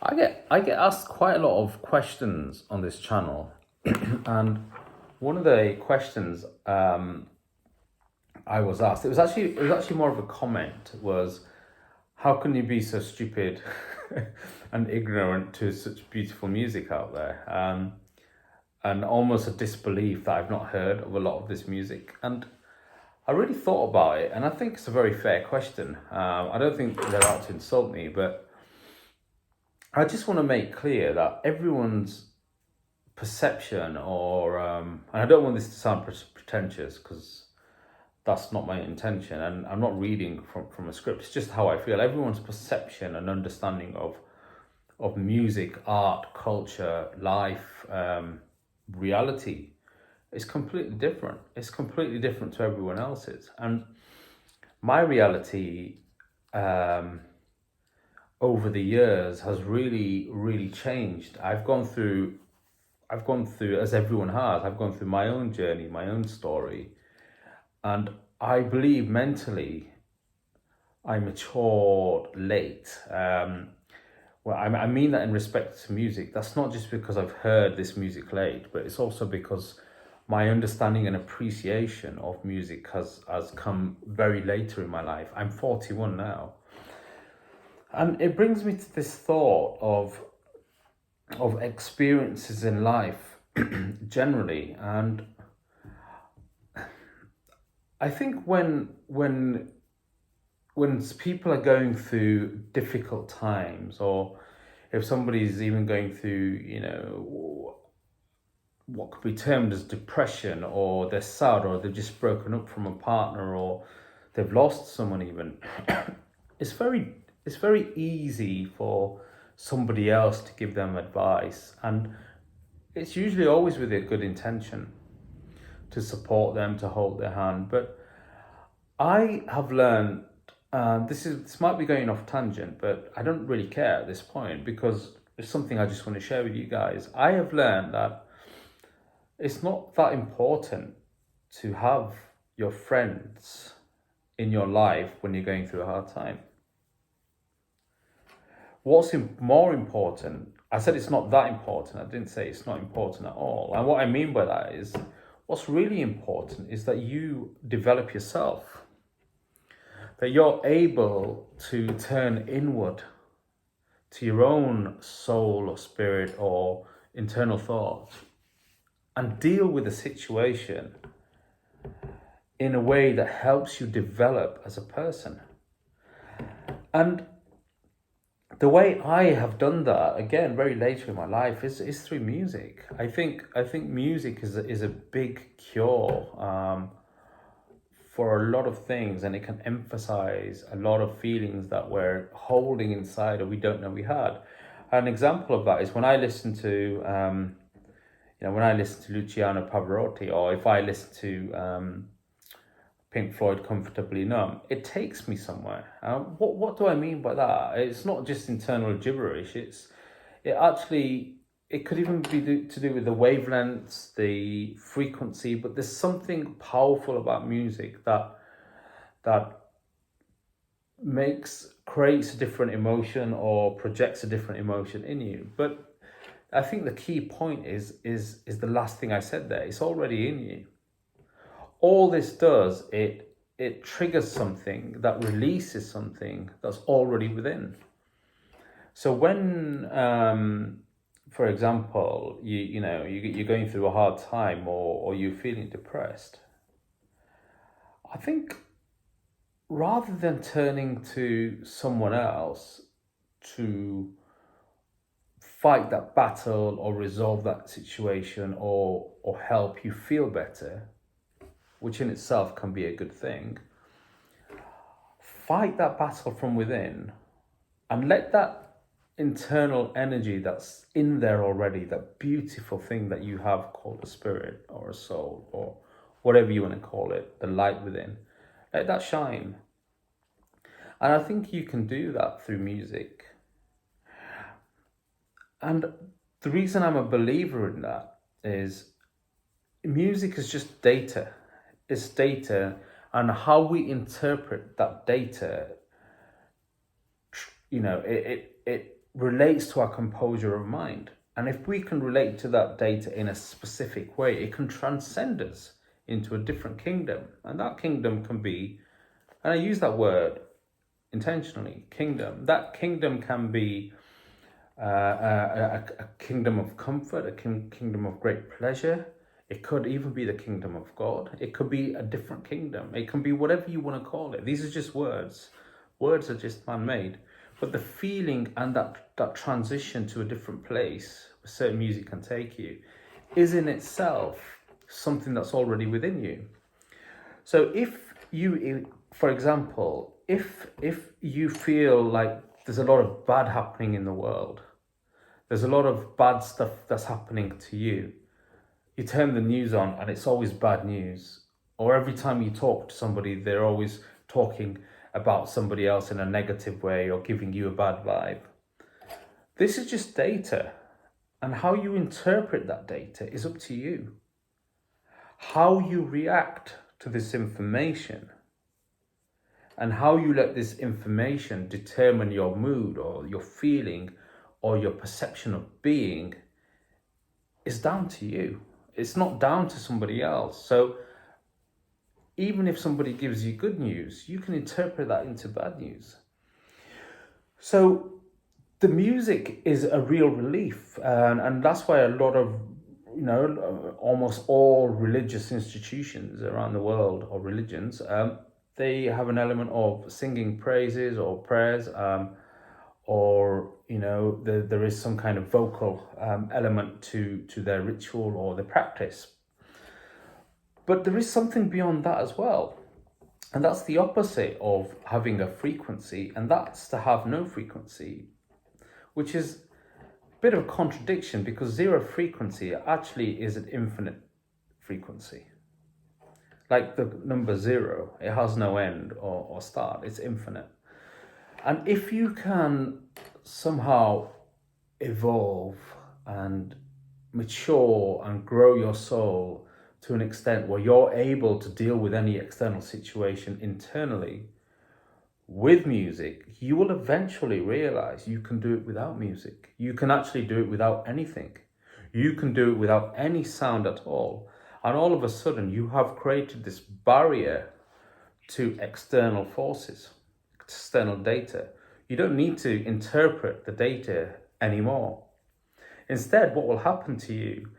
I get asked quite a lot of questions on this channel, and one of the questions I was asked, it was actually more of a comment, was how can you be so stupid and ignorant to such beautiful music out there? And almost a disbelief that I've not heard of a lot of this music. And I really thought about it, and I think it's a very fair question. I don't think they're out to insult me, but I just want to make clear that everyone's perception, and I don't want this to sound pretentious because that's not my intention, and I'm not reading from a script. It's just how I feel. Everyone's perception and understanding of music, art, culture, life, reality is completely different. It's completely different to everyone else's, and my reality over the years has really, really changed. I've gone through, as everyone has, I've gone through my own journey, my own story, and I believe mentally I matured late. Well, I mean that in respect to music. That's not just because I've heard this music late, but it's also because my understanding and appreciation of music has come very later in my life. I'm 41 now. And it brings me to this thought of experiences in life generally. And I think when people are going through difficult times, or if somebody's even going through, what could be termed as depression, or they're sad, or they've just broken up from a partner, or they've lost someone even, it's very easy for somebody else to give them advice, and it's usually always with a good intention to support them, to hold their hand. But I have learned, this might be going off tangent, but I don't really care at this point because it's something I just want to share with you guys. I have learned that it's not that important to have your friends in your life when you're going through a hard time. What's more important, I said it's not that important. I didn't say it's not important at all. And what I mean by that is, what's really important is that you develop yourself, that you're able to turn inward to your own soul or spirit or internal thoughts and deal with the situation in a way that helps you develop as a person. And the way I have done that, again, very later in my life, is through music. I think music is a big cure for a lot of things, and it can emphasize a lot of feelings that we're holding inside or we don't know we had. An example of that is when I listen to Luciano Pavarotti, or if I listen to Pink Floyd, Comfortably Numb, it takes me somewhere. What do I mean by that? It's not just internal gibberish. It could even be to do with the wavelengths, the frequency, but there's something powerful about music that creates a different emotion or projects a different emotion in you. But I think the key point is the last thing I said there. It's already in you. All this does, it triggers something that releases something that's already within. So when, for example, you're going through a hard time, or you're feeling depressed, I think rather than turning to someone else to fight that battle or resolve that situation or help you feel better, which in itself can be a good thing, fight that battle from within and let that internal energy that's in there already, that beautiful thing that you have called a spirit or a soul or whatever you want to call it, the light within, let that shine. And I think you can do that through music. And the reason I'm a believer in that is music is just data. It's data, and how we interpret that data, it relates to our composure of mind. And if we can relate to that data in a specific way, it can transcend us into a different kingdom. And that kingdom can be, and I use that word intentionally, kingdom. That kingdom can be a kingdom of comfort, a kingdom of great pleasure. It could even be the kingdom of God. It could be a different kingdom. It can be whatever you want to call it. These are just words. Words are just man-made. But the feeling and that transition to a different place where certain music can take you is in itself something that's already within you. So if you, for example, if you feel like there's a lot of bad happening in the world, there's a lot of bad stuff that's happening to you, you turn the news on and it's always bad news. Or every time you talk to somebody, they're always talking about somebody else in a negative way or giving you a bad vibe. This is just data. And how you interpret that data is up to you. How you react to this information and how you let this information determine your mood or your feeling or your perception of being is down to you. It's not down to somebody else. So even if somebody gives you good news, you can interpret that into bad news. So the music is a real relief. And that's why a lot of, almost all religious institutions around the world, or religions, they have an element of singing praises or prayers, or there is some kind of vocal element to their ritual or their practice. But there is something beyond that as well, and that's the opposite of having a frequency, and that's to have no frequency, which is a bit of a contradiction, because zero frequency actually is an infinite frequency. Like the number zero, it has no end or start, it's infinite. And if you can somehow evolve and mature and grow your soul to an extent where you're able to deal with any external situation internally with music, you will eventually realize you can do it without music. You can actually do it without anything. You can do it without any sound at all. And all of a sudden, you have created this barrier to external forces, external data. You don't need to interpret the data anymore. Instead, what will happen to you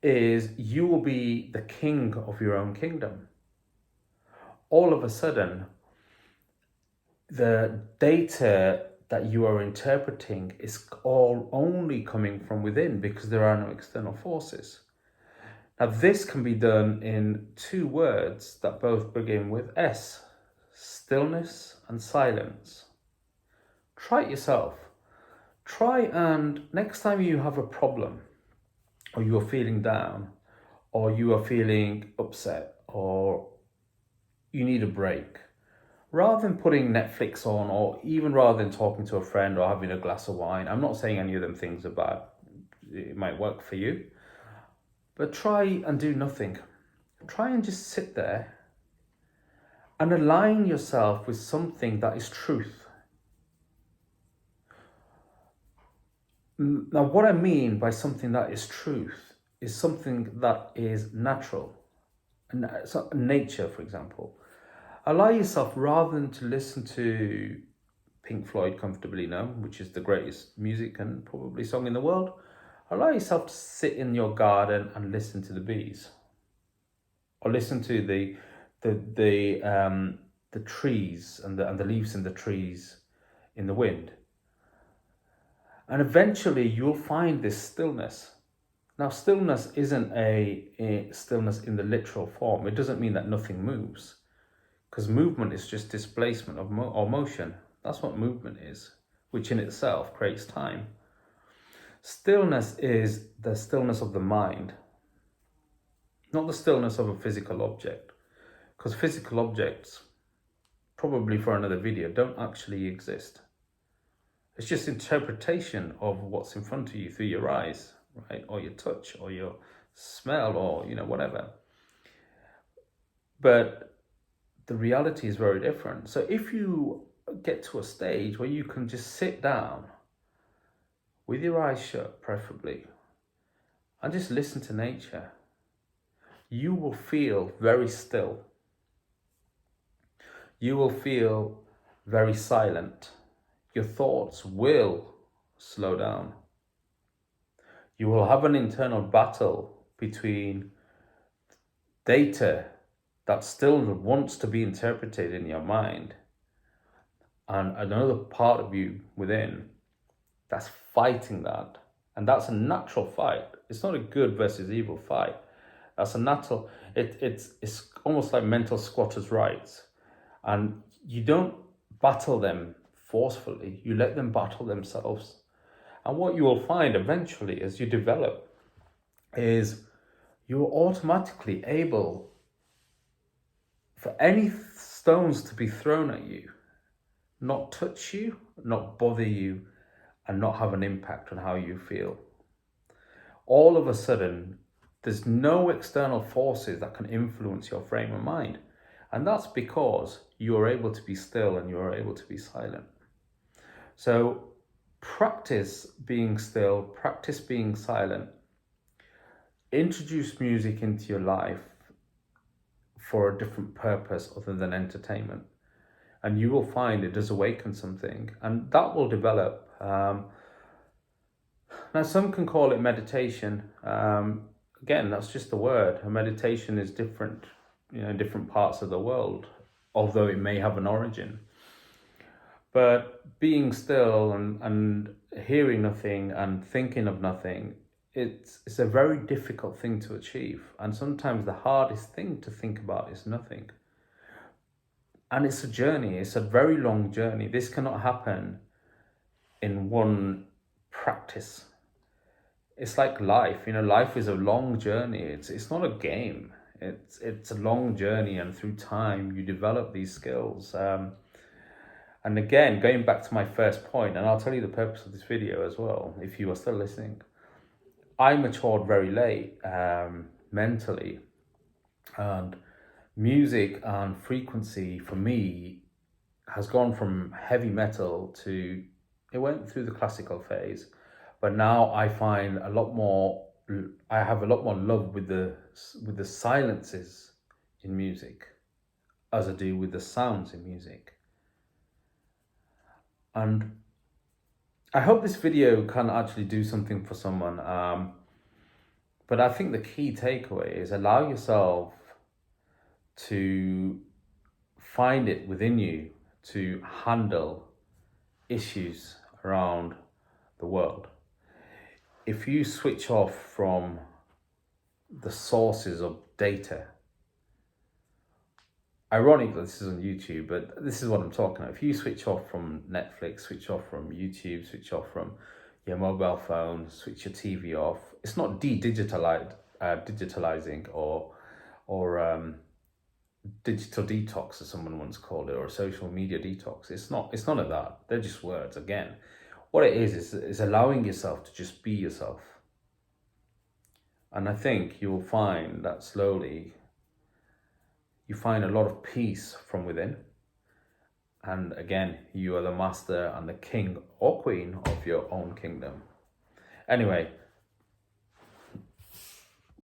is you will be the king of your own kingdom. All of a sudden, the data that you are interpreting is all only coming from within, because there are no external forces. Now, this can be done in two words that both begin with S: stillness and silence. Try it yourself. Try, and next time you have a problem, or you're feeling down, or you are feeling upset, or you need a break, rather than putting Netflix on, or even rather than talking to a friend or having a glass of wine, I'm not saying any of them things are bad, it might work for you, but try and do nothing. Try and just sit there and align yourself with something that is truth. Now, what I mean by something that is truth is something that is natural, nature, for example. Allow yourself, rather than to listen to Pink Floyd, Comfortably Numb, which is the greatest music and probably song in the world, allow yourself to sit in your garden and listen to the bees, or listen to the trees and the leaves in the trees in the wind. And eventually you'll find this stillness. Now, stillness isn't a stillness in the literal form. It doesn't mean that nothing moves, because movement is just displacement of or motion. That's what movement is, which in itself creates time. Stillness is the stillness of the mind, not the stillness of a physical object, because physical objects, probably for another video, don't actually exist. It's just interpretation of what's in front of you through your eyes, right? Or your touch, or your smell, or, whatever. But the reality is very different. So if you get to a stage where you can just sit down with your eyes shut, preferably, and just listen to nature. You will feel very still. You will feel very silent. Your thoughts will slow down. You will have an internal battle between data that still wants to be interpreted in your mind and another part of you within that's fighting that. And that's a natural fight. It's not a good versus evil fight. That's a natural, it's almost like mental squatters' rights. And you don't battle them forcefully, you let them battle themselves. And what you will find eventually as you develop is you're automatically able for any stones to be thrown at you, not touch you, not bother you, and not have an impact on how you feel. All of a sudden, there's no external forces that can influence your frame of mind. And that's because you're able to be still and you're able to be silent. So practice being still, practice being silent. Introduce music into your life for a different purpose other than entertainment. And you will find it does awaken something, and that will develop. Now, some can call it meditation. Again, that's just the word. A meditation is different, in different parts of the world, although it may have an origin. But being still and hearing nothing and thinking of nothing, it's a very difficult thing to achieve. And sometimes the hardest thing to think about is nothing. And it's a journey, it's a very long journey. This cannot happen in one practice. It's like life, life is a long journey. It's not a game. It's a long journey, and through time you develop these skills. And again, going back to my first point, and I'll tell you the purpose of this video as well, if you are still listening. I matured very late, mentally, and music and frequency for me has gone from heavy metal to, it went through the classical phase, but now I find I have a lot more love with the silences in music as I do with the sounds in music. And I hope this video can actually do something for someone. But I think the key takeaway is allow yourself to find it within you to handle issues around the world. If you switch off from the sources of data, ironically, this is on YouTube, but this is what I'm talking about. If you switch off from Netflix, switch off from YouTube, switch off from your mobile phone, switch your TV off, it's not digitalizing or digital detox, as someone once called it, or social media detox. It's none of that. They're just words. Again, what it is allowing yourself to just be yourself. And I think you will find that slowly you find a lot of peace from within. And again, you are the master and the king or queen of your own kingdom. Anyway,